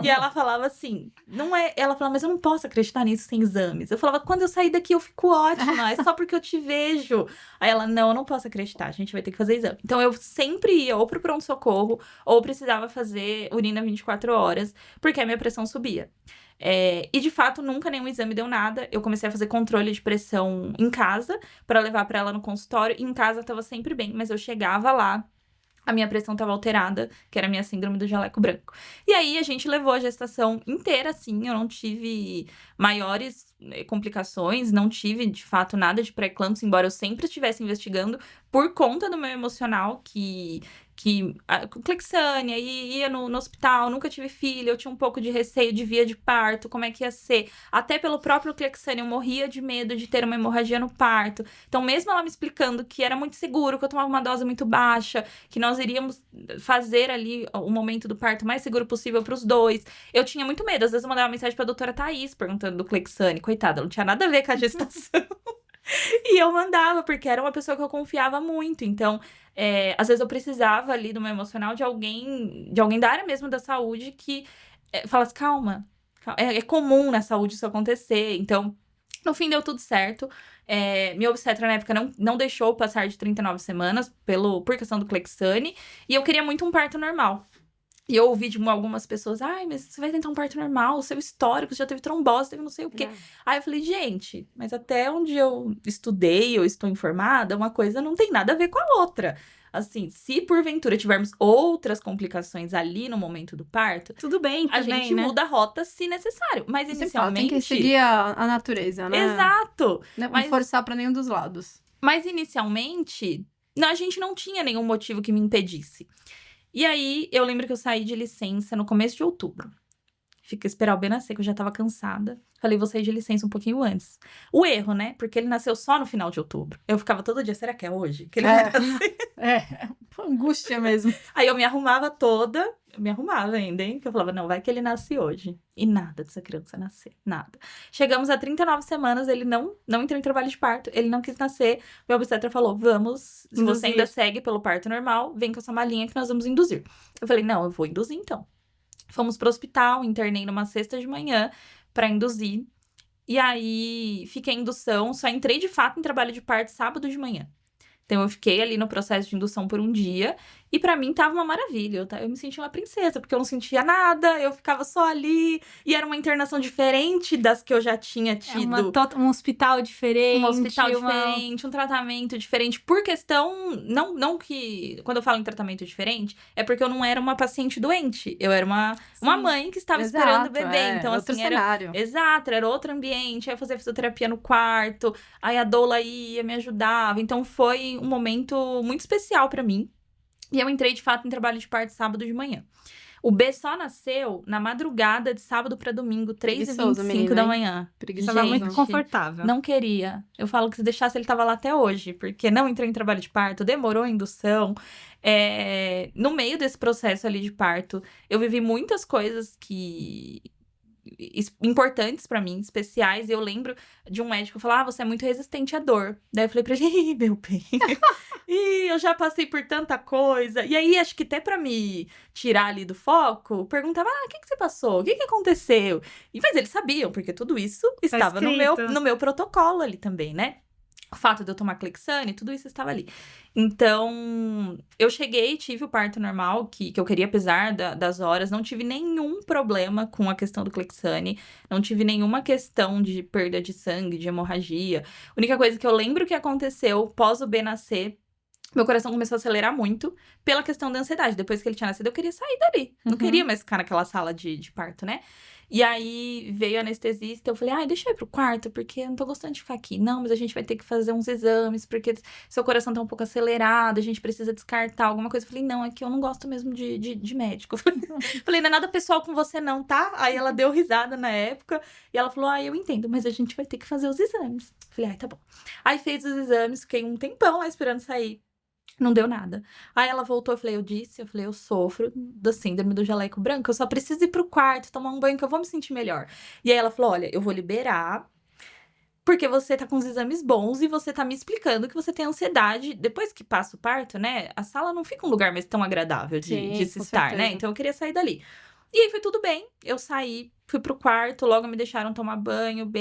E ela falava assim, não é... Ela falava, mas eu não posso acreditar nisso sem exames. Eu falava, quando eu sair daqui eu fico ótima, é só porque eu te vejo. Aí ela, não, eu não posso acreditar, a gente vai ter que fazer exame. Então eu sempre ia ou pro pronto-socorro, ou precisava fazer urina 24 horas, porque a minha pressão subia. E de fato, nunca nenhum exame deu nada. Eu comecei a fazer controle de pressão em casa pra levar pra ela no consultório. E em casa tava sempre bem, mas eu chegava lá, a minha pressão tava alterada, que era a minha síndrome do jaleco branco. E aí a gente levou a gestação inteira, assim. Eu não tive maiores complicações, não tive de fato nada de pré-eclâmpsia, embora eu sempre estivesse investigando por conta do meu emocional, com Clexane, aí ia no hospital, nunca tive filho, eu tinha um pouco de receio de via de parto, como é que ia ser. Até pelo próprio Clexane, eu morria de medo de ter uma hemorragia no parto. Então, mesmo ela me explicando que era muito seguro, que eu tomava uma dose muito baixa, que nós iríamos fazer ali o momento do parto mais seguro possível para os dois, eu tinha muito medo. Às vezes eu mandava mensagem pra doutora Thaís, perguntando do Clexane. Coitada, não tinha nada a ver com a gestação. E eu mandava, porque era uma pessoa que eu confiava muito. Então, às vezes eu precisava ali do meu emocional de alguém da área mesmo da saúde que falasse, calma. É comum na saúde isso acontecer. Então, no fim deu tudo certo. Minha obstetra na época não deixou passar de 39 semanas por questão do Clexane. E eu queria muito um parto normal. E eu ouvi de algumas pessoas, ai, mas você vai tentar um parto normal, o seu histórico, você já teve trombose, teve não sei o quê. Aí eu falei, gente, mas até onde eu estudei, eu estou informada, uma coisa não tem nada a ver com a outra. Assim, se porventura tivermos outras complicações ali no momento do parto, tudo bem a também, gente né? muda a rota se necessário. Mas inicialmente... Tem que seguir a natureza, né? Exato! Não forçar pra nenhum dos lados. Mas inicialmente, a gente não tinha nenhum motivo que me impedisse. E aí, eu lembro que eu saí de licença no começo de outubro. Fiquei esperar o B nascer, que eu já tava cansada. Falei, vou sair de licença um pouquinho antes. O erro, né? Porque ele nasceu só no final de outubro. Eu ficava todo dia, será que é hoje? Que ele vai nascer? Angústia mesmo. Aí eu me arrumava toda. Eu me arrumava ainda, hein? Que eu falava, não, vai que ele nasce hoje. E nada dessa criança nascer, nada. Chegamos a 39 semanas, ele não entrou em trabalho de parto. Ele não quis nascer. Meu obstetra falou, vamos, se você ainda segue pelo parto normal, vem com essa malinha que nós vamos induzir. Eu falei, não, eu vou induzir então. Fomos pro hospital, internei numa sexta de manhã pra induzir. E aí, fiquei em indução, só entrei de fato em trabalho de parto sábado de manhã. Então, eu fiquei ali no processo de indução por um dia. E pra mim, tava uma maravilha. Eu me sentia uma princesa, porque eu não sentia nada. Eu ficava só ali. E era uma internação diferente das que eu já tinha tido. Um hospital diferente. Um hospital diferente, um tratamento diferente. Por questão... Não que... Quando eu falo em tratamento diferente, é porque eu não era uma paciente doente. Eu era uma mãe que estava esperando o bebê. Então, outro assim, cenário. Exato, era outro ambiente. Aí eu fazia fisioterapia no quarto. Aí a doula ia, me ajudava. Então, foi um momento muito especial pra mim. E eu entrei, de fato, em trabalho de parto sábado de manhã. O B só nasceu na madrugada de sábado pra domingo, 3h25 da manhã. Tava muito confortável. Não queria. Eu falo que se deixasse, ele tava lá até hoje. Porque não entrei em trabalho de parto, demorou a indução. No meio desse processo ali de parto, eu vivi muitas coisas importantes pra mim, especiais. E eu lembro de um médico falar, você é muito resistente à dor. Daí eu falei pra ele, meu bem, eu já passei por tanta coisa. E aí, acho que até pra me tirar ali do foco, perguntava, o que você passou? O que aconteceu? Mas eles sabiam, porque tudo isso estava no meu protocolo ali também, né? O fato de eu tomar Clexane, tudo isso estava ali. Então, eu cheguei, tive o parto normal, que eu queria, apesar das horas. Não tive nenhum problema com a questão do Clexane. Não tive nenhuma questão de perda de sangue, de hemorragia. A única coisa que eu lembro que aconteceu pós o B nascer, meu coração começou a acelerar muito pela questão da ansiedade. Depois que ele tinha nascido, eu queria sair dali. Não queria mais ficar naquela sala de parto, né? E aí, veio a anestesista, eu falei, deixa eu ir pro quarto, porque eu não tô gostando de ficar aqui. Não, mas a gente vai ter que fazer uns exames, porque seu coração tá um pouco acelerado, a gente precisa descartar alguma coisa. Eu falei, não, é que eu não gosto mesmo de médico. Falei, não é nada pessoal com você não, tá? Aí ela deu risada na época, e ela falou, eu entendo, mas a gente vai ter que fazer os exames. Eu falei, tá bom. Aí fez os exames, fiquei um tempão lá esperando sair. Não deu nada. Aí ela voltou, eu falei, eu sofro da síndrome do jaleco branco, eu só preciso ir pro quarto, tomar um banho que eu vou me sentir melhor. E aí ela falou, olha, eu vou liberar, porque você tá com os exames bons e você tá me explicando que você tem ansiedade. Depois que passa o parto, né, a sala não fica um lugar mais tão agradável de se estar, certeza, né? Então eu queria sair dali. E aí foi tudo bem, eu saí, fui pro quarto, logo me deixaram tomar banho,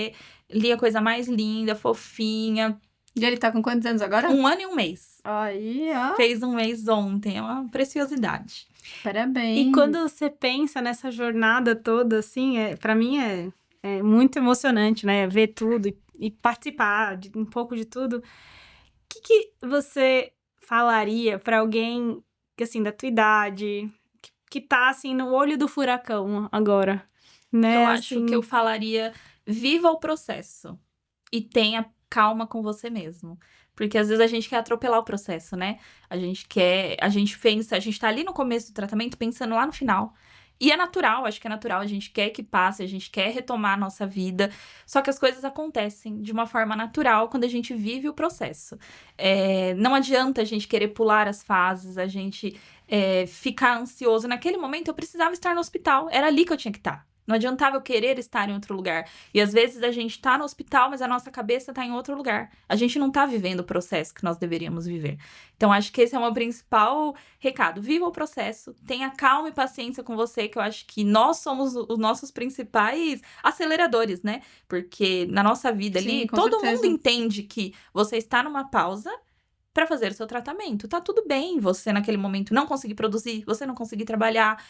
li a coisa mais linda, fofinha. E ele tá com quantos anos agora? 1 ano e 1 mês. Aí, ó. Fez 1 mês ontem, é uma preciosidade. Parabéns. E quando você pensa nessa jornada toda, assim, pra mim é muito emocionante, né? Ver tudo e participar de um pouco de tudo. O que você falaria pra alguém, assim, da tua idade, que tá, assim, no olho do furacão agora, né? Eu acho que eu falaria, viva o processo e tenha calma com você mesmo. Porque às vezes a gente quer atropelar o processo, né? A gente tá ali no começo do tratamento pensando lá no final. E é natural, acho que é natural, a gente quer que passe, a gente quer retomar a nossa vida. Só que as coisas acontecem de uma forma natural quando a gente vive o processo. Não adianta a gente querer pular as fases, a gente ficar ansioso. Naquele momento eu precisava estar no hospital, era ali que eu tinha que estar. Não adiantava eu querer estar em outro lugar. E às vezes a gente tá no hospital, mas a nossa cabeça tá em outro lugar. A gente não tá vivendo o processo que nós deveríamos viver. Então, acho que esse é o meu principal recado. Viva o processo, tenha calma e paciência com você, que eu acho que nós somos os nossos principais aceleradores, né? Porque na nossa vida ali, todo mundo entende que você está numa pausa pra fazer o seu tratamento. Tá tudo bem você, naquele momento, não conseguir produzir, você não conseguir trabalhar.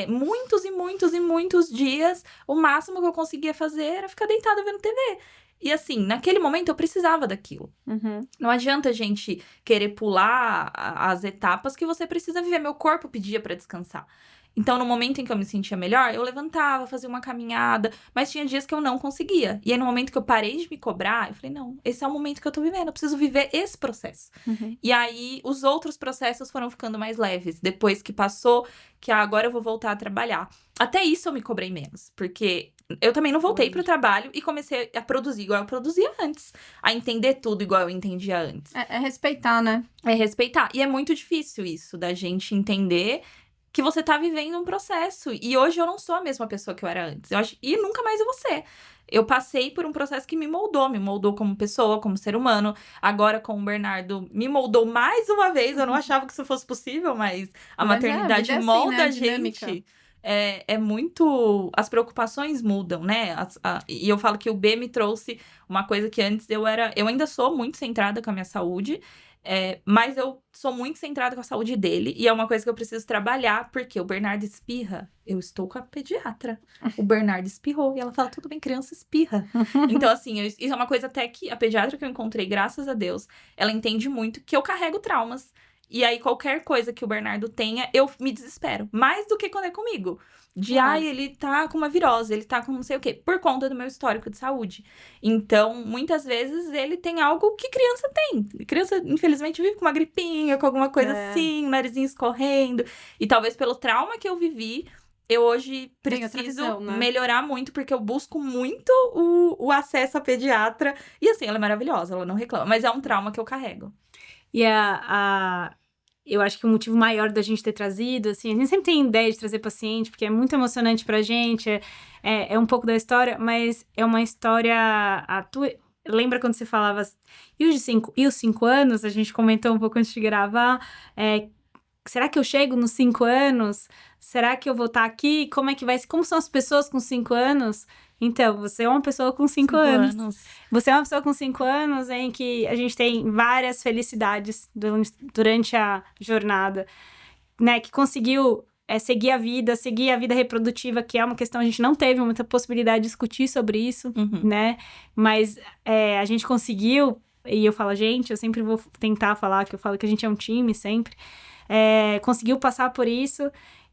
Muitos e muitos e muitos dias, o máximo que eu conseguia fazer era ficar deitada vendo TV. E assim, naquele momento eu precisava daquilo. Não adianta a gente querer pular as etapas que você precisa viver. Meu corpo pedia pra descansar. Então, no momento em que eu me sentia melhor, eu levantava, fazia uma caminhada, mas tinha dias que eu não conseguia. E aí, no momento que eu parei de me cobrar, eu falei, não, esse é o momento que eu tô vivendo, eu preciso viver esse processo. E aí, os outros processos foram ficando mais leves, depois que passou, que agora eu vou voltar a trabalhar. Até isso eu me cobrei menos, porque eu também não voltei pro trabalho e comecei a produzir igual eu produzia antes. A entender tudo igual eu entendia antes. É respeitar, né? É respeitar. E é muito difícil isso, da gente entender que você tá vivendo um processo. E hoje eu não sou a mesma pessoa que eu era antes. E nunca mais eu vou ser. Eu passei por um processo que me moldou como pessoa, como ser humano. Agora, com o Bernardo, me moldou mais uma vez. Eu não achava que isso fosse possível, mas a maternidade a vida molda né? a gente. É muito... As preocupações mudam, né? E eu falo que o B me trouxe uma coisa que antes eu ainda sou muito centrada com a minha saúde. Mas eu sou muito centrada com a saúde dele. E é uma coisa que eu preciso trabalhar. Porque o Bernardo espirra. Eu estou com a pediatra. O Bernardo espirrou. E ela fala, tudo bem, criança espirra. Então, assim, isso é uma coisa até que a pediatra que eu encontrei, graças a Deus, ela entende muito que eu carrego traumas. E aí, qualquer coisa que o Bernardo tenha, eu me desespero. Mais do que quando é comigo. Ele tá com uma virose, ele tá com não sei o quê. Por conta do meu histórico de saúde. Então, muitas vezes, ele tem algo que criança tem. Criança, infelizmente, vive com uma gripinha, com alguma coisa assim, o narizinho escorrendo. E talvez pelo trauma que eu vivi, eu hoje preciso melhorar muito, porque eu busco muito o acesso à pediatra. E assim, ela é maravilhosa, ela não reclama. Mas é um trauma que eu carrego. E eu acho que o motivo maior da gente ter trazido, assim, a gente sempre tem ideia de trazer paciente, porque é muito emocionante pra gente, é um pouco da história, mas é uma história... Lembra quando você falava... E os 5 anos? A gente comentou um pouco antes de gravar. Será que eu chego nos 5 anos? Será que eu vou estar aqui? Como é que vai ser? Como são as pessoas com 5 anos? Então, você é uma pessoa com 5 anos. Você é uma pessoa com 5 anos em que a gente tem várias felicidades durante a jornada, né? Que conseguiu seguir a vida reprodutiva, que é uma questão, a gente não teve muita possibilidade de discutir sobre isso, né? Mas a gente conseguiu, e eu falo eu sempre vou tentar falar, que eu falo que a gente é um time sempre, conseguiu passar por isso.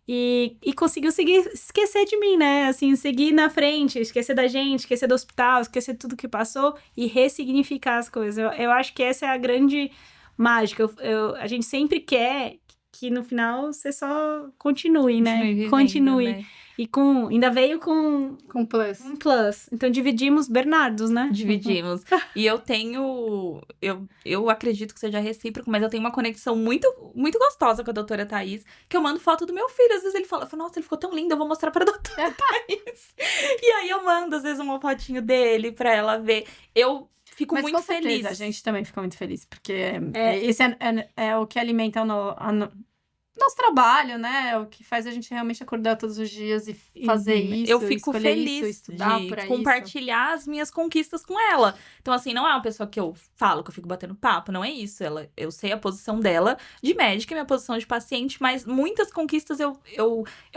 E conseguiu esquecer de mim, né? Assim, seguir na frente, esquecer da gente, esquecer do hospital, esquecer tudo que passou e ressignificar as coisas. Eu acho que essa é a grande mágica. A gente sempre quer que no final você só continue, né? Continue. Né? E ainda veio com plus. Um plus. Então, dividimos Bernardos, né? Dividimos. E eu tenho... Eu acredito que seja recíproco, mas eu tenho uma conexão muito, muito gostosa com a doutora Thaís, que eu mando foto do meu filho. Às vezes ele fala, nossa, ele ficou tão lindo, eu vou mostrar pra doutora Thaís. E aí eu mando, às vezes, uma fotinho dele pra ela ver. Eu fico mas muito feliz. Certeza, a gente também fica muito feliz, porque esse é o que alimenta nosso trabalho, né? O que faz a gente realmente acordar todos os dias e fazer isso. Eu fico feliz de compartilhar as minhas conquistas com ela. Então, assim, não é uma pessoa que eu falo, que eu fico batendo papo, não é isso. Eu sei a posição dela de médica e minha posição de paciente, mas muitas conquistas eu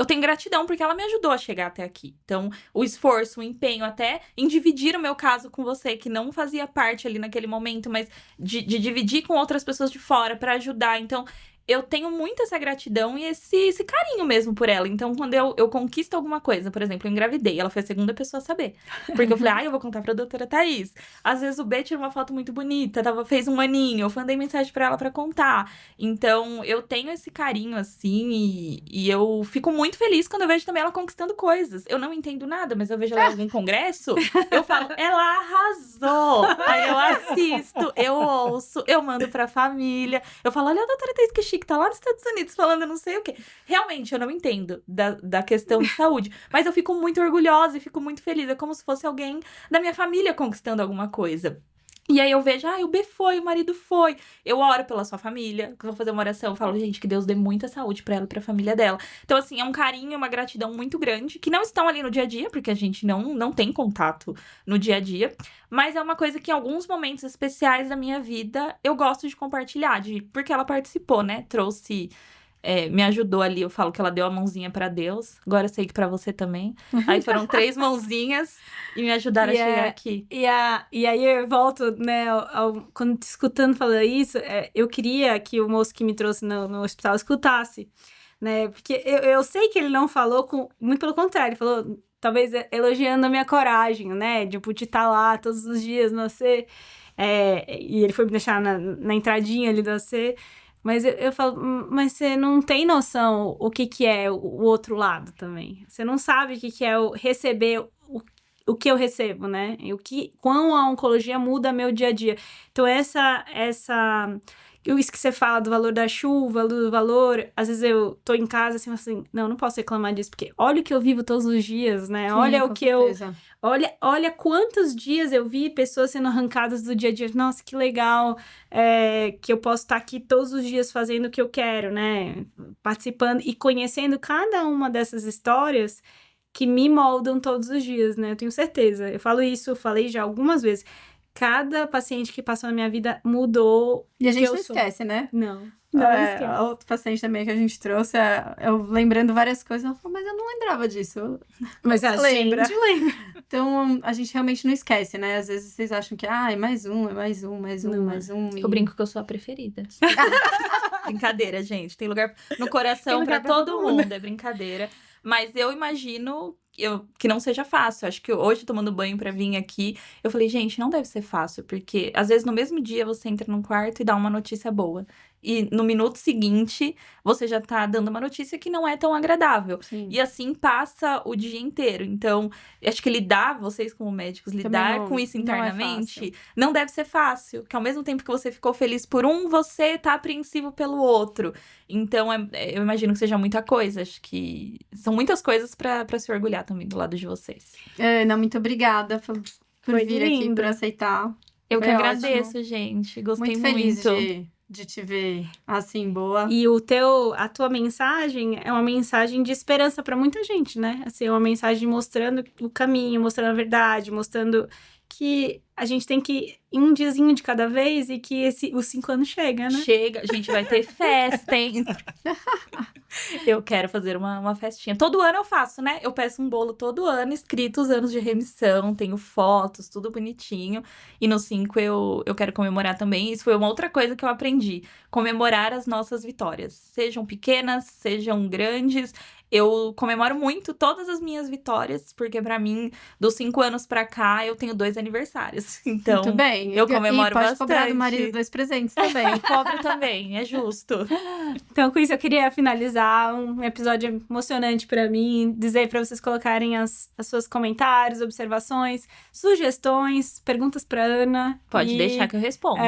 tenho gratidão, porque ela me ajudou a chegar até aqui. Então, o esforço, o empenho, até em dividir o meu caso com você, que não fazia parte ali naquele momento, mas de dividir com outras pessoas de fora pra ajudar. Então, eu tenho muito essa gratidão e esse carinho mesmo por ela. Então, quando eu conquisto alguma coisa, por exemplo, eu engravidei, ela foi a segunda pessoa a saber. Porque eu falei, eu vou contar pra doutora Thaís. Às vezes o B tira uma foto muito bonita, fez um aninho, eu mandei mensagem pra ela pra contar. Então, eu tenho esse carinho, assim, e eu fico muito feliz quando eu vejo também ela conquistando coisas. Eu não entendo nada, mas eu vejo ela em algum congresso, eu falo, ela arrasou! Aí eu assisto, eu ouço, eu mando pra família. Eu falo, olha a doutora Thaís, que chique, tá lá nos Estados Unidos falando não sei o quê. Realmente, eu não entendo da questão de saúde. Mas eu fico muito orgulhosa e fico muito feliz. É como se fosse alguém da minha família conquistando alguma coisa. E aí eu vejo, o B foi, o marido foi. Eu oro pela sua família, vou fazer uma oração, eu falo, gente, que Deus dê muita saúde pra ela e pra família dela. Então, assim, é um carinho, uma gratidão muito grande, que não estão ali no dia a dia, porque a gente não tem contato no dia a dia. Mas é uma coisa que em alguns momentos especiais da minha vida, eu gosto de compartilhar, porque ela participou, né? Trouxe... me ajudou ali, eu falo que ela deu a mãozinha pra Deus. Agora eu sei que pra você também. Aí foram 3 mãozinhas e me ajudaram a chegar aqui. E aí eu volto, né, quando te escutando falar isso, eu queria que o moço que me trouxe no hospital escutasse, né? Porque eu sei que ele não falou muito pelo contrário, ele falou, talvez elogiando a minha coragem, né? De estar lá todos os dias no AC. E ele foi me deixar na entradinha ali do AC. Mas eu falo, mas você não tem noção o que é o outro lado também. Você não sabe o que é receber o que eu recebo, né? Quão a oncologia muda meu dia a dia. Então, isso que você fala do valor da chuva, do valor... Às vezes eu tô em casa assim, não posso reclamar disso, porque olha o que eu vivo todos os dias, né? Sim, olha com o que certeza. Olha quantos dias eu vi pessoas sendo arrancadas do dia a dia. Nossa, que legal que eu posso estar aqui todos os dias fazendo o que eu quero, né? Participando e conhecendo cada uma dessas histórias que me moldam todos os dias, né? Eu tenho certeza. Eu falei já algumas vezes. Cada paciente que passou na minha vida mudou. E a gente eu não sou. esquece, né? Não esquece. Outro paciente também que a gente trouxe, eu lembrando várias coisas, ela falou, mas eu não lembrava disso. Mas Você a lembra? gente lembra. Então, a gente realmente não esquece, né? Às vezes vocês acham que, é mais um. Não. E... Eu brinco que eu sou a preferida. Brincadeira, gente. Tem lugar no coração Tem lugar pra pra todo mundo. É brincadeira. Mas eu imagino que não seja fácil. Acho que hoje, tomando banho pra vir aqui, eu falei, gente, não deve ser fácil. Porque, às vezes, no mesmo dia, você entra num quarto e dá uma notícia boa. E no minuto seguinte, você já tá dando uma notícia que não é tão agradável. Sim. E assim passa o dia inteiro. Então, acho que vocês como médicos, lidar com isso internamente, não deve ser fácil. Porque ao mesmo tempo que você ficou feliz por um, você tá apreensivo pelo outro. Então, eu imagino que seja muita coisa. Acho que são muitas coisas pra se orgulhar também do lado de vocês. Ana, muito obrigada por vir aqui, por aceitar. Eu que Foi agradeço, ótimo. gente. Gostei muito. Feliz de te ver assim, boa. E a tua mensagem é uma mensagem de esperança para muita gente, né? Assim, é uma mensagem mostrando o caminho, mostrando a verdade, mostrando que a gente tem que ir um diazinho de cada vez e que os 5 anos chega, né? Chega, a gente vai ter festa, hein? Eu quero fazer uma festinha. Todo ano eu faço, né? Eu peço um bolo todo ano, escrito os anos de remissão, tenho fotos, tudo bonitinho. E no 5 eu quero comemorar também. Isso foi uma outra coisa que eu aprendi. Comemorar as nossas vitórias. Sejam pequenas, sejam grandes. Eu comemoro muito todas as minhas vitórias, porque pra mim, dos 5 anos pra cá, eu tenho 2 aniversários. Então, muito bem. eu comemoro pode bastante. Cobrar do marido 2 presentes também. Eu cobro também, é justo. Então, com isso, eu queria finalizar um episódio emocionante pra mim, dizer pra vocês colocarem as seus comentários, observações, sugestões, perguntas pra Ana. Pode deixar que eu respondo.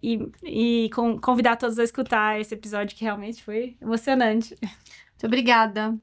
E convidar todos a escutar esse episódio que realmente foi emocionante. Muito obrigada.